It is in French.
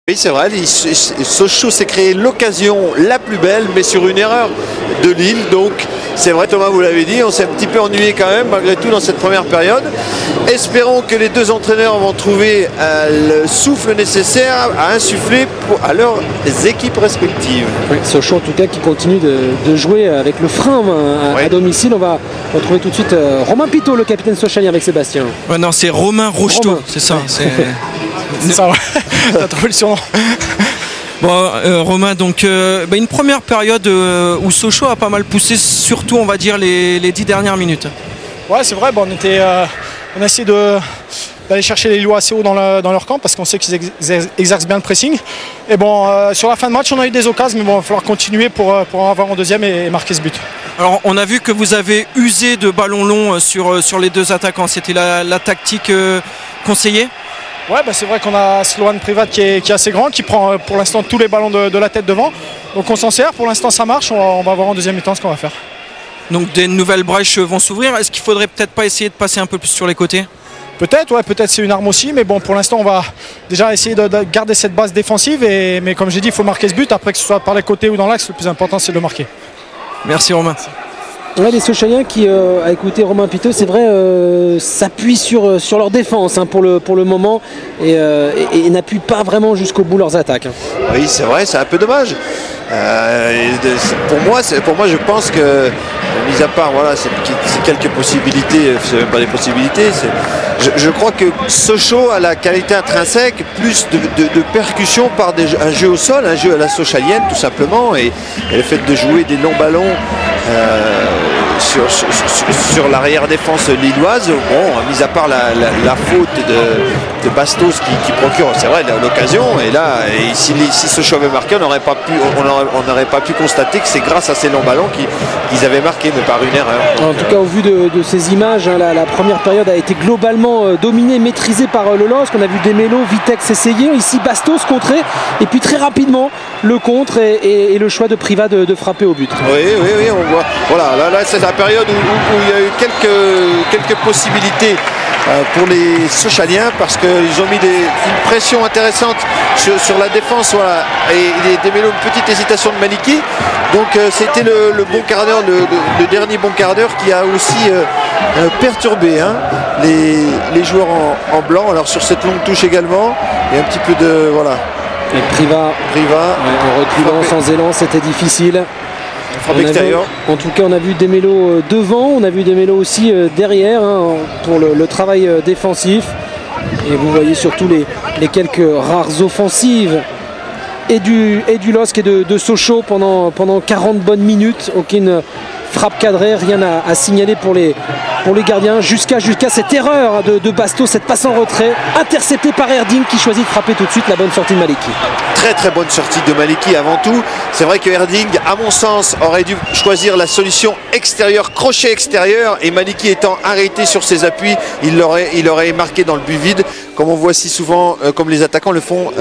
Oui, c'est vrai, Sochaux s'est créé l'occasion la plus belle, mais sur une erreur de Lille. Donc, c'est vrai, Thomas, vous l'avez dit, on s'est un petit peu ennuyé quand même, malgré tout, dans cette première période. Espérons que les deux entraîneurs vont trouver le souffle nécessaire à insuffler à leurs équipes respectives. Oui, Sochaux, en tout cas, qui continue de jouer avec le frein à domicile. On va retrouver tout de suite Romain Pitot, le capitaine sochalien, avec Sébastien. Ouais, non, c'est Romain Rocheteau, c'est ça. C'est ça, ouais. T'as trouvé le surnom. Bon, Romain, donc une première période où Sochaux a pas mal poussé, surtout on va dire les 10 dernières minutes. Ouais, c'est vrai, bon, on a essayé d'aller chercher les Lillois assez haut dans leur camp parce qu'on sait qu'ils exercent bien le pressing. Et bon, sur la fin de match, on a eu des occasions, mais bon, il va falloir continuer pour avoir en deuxième et marquer ce but. Alors, on a vu que vous avez usé de ballons longs sur les deux attaquants. C'était la tactique conseillée? Ouais, bah c'est vrai qu'on a Sloan Privat qui est assez grand, qui prend pour l'instant tous les ballons de la tête devant. Donc on s'en sert, pour l'instant ça marche, on va voir en deuxième mi-temps ce qu'on va faire. Donc des nouvelles brèches vont s'ouvrir. Est-ce qu'il faudrait peut-être pas essayer de passer un peu plus sur les côtés? Peut-être, ouais, peut-être c'est une arme aussi, mais bon, pour l'instant on va déjà essayer de garder cette base défensive, mais comme j'ai dit, il faut marquer ce but, après que ce soit par les côtés ou dans l'axe, le plus important c'est de le marquer. Merci Romain. Ouais, les Sochaliens qui, à écouter Romain Pitot, c'est vrai, s'appuient sur leur défense pour le moment et n'appuient pas vraiment jusqu'au bout leurs attaques. Oui, c'est vrai, c'est un peu dommage. Pour moi, je pense que, mis à part voilà, ces quelques possibilités, c'est même pas des possibilités, je crois que Sochaux a la qualité intrinsèque, plus de percussion par un jeu au sol, un jeu à la sochalienne tout simplement, et le fait de jouer des longs ballons sur l'arrière-défense lilloise, bon, mis à part la faute de Bastos qui procure, c'est vrai, l'occasion, et là, si Sochaux avait marqué, on n'aurait pas pu constater que c'est grâce à ces longs ballons qu'ils avaient marqué, mais par une erreur. En tout cas, au vu de ces images, hein, la première période a été globalement dominée, maîtrisée par le LOSC. On a vu Desmélo, Vitex essayer, ici Bastos contrer, et puis très rapidement le contre et le choix de Privat de frapper au but. Oui, on voit. Voilà, là c'est la période où il y a eu quelques possibilités pour les Sochaliens, parce qu'ils ont mis une pression intéressante sur la défense, voilà, et Desmélo, une petite hésitation de Maliki. Donc c'était le bon quart d'heure, le dernier bon quart d'heure qui a aussi perturbé les joueurs en blanc. Alors sur cette longue touche également, et un petit peu de voilà. Et Privat en reculant sans élan, c'était difficile. En tout cas, on a vu Desmélo devant, on a vu Desmélo aussi derrière pour le travail défensif. Et vous voyez surtout les quelques rares offensives et du LOSC et de Sochaux pendant 40 bonnes minutes. Aucune frappe cadrée, rien à signaler pour les gardiens, jusqu'à cette erreur de Bastos, cette passe en retrait, interceptée par Erding qui choisit de frapper tout de suite. La bonne sortie de Maliki. Très bonne sortie de Maliki avant tout. C'est vrai que Erding, à mon sens, aurait dû choisir la solution extérieure, crochet extérieur, et Maliki étant arrêté sur ses appuis, il aurait marqué dans le but vide, comme on voit si souvent, comme les attaquants le font.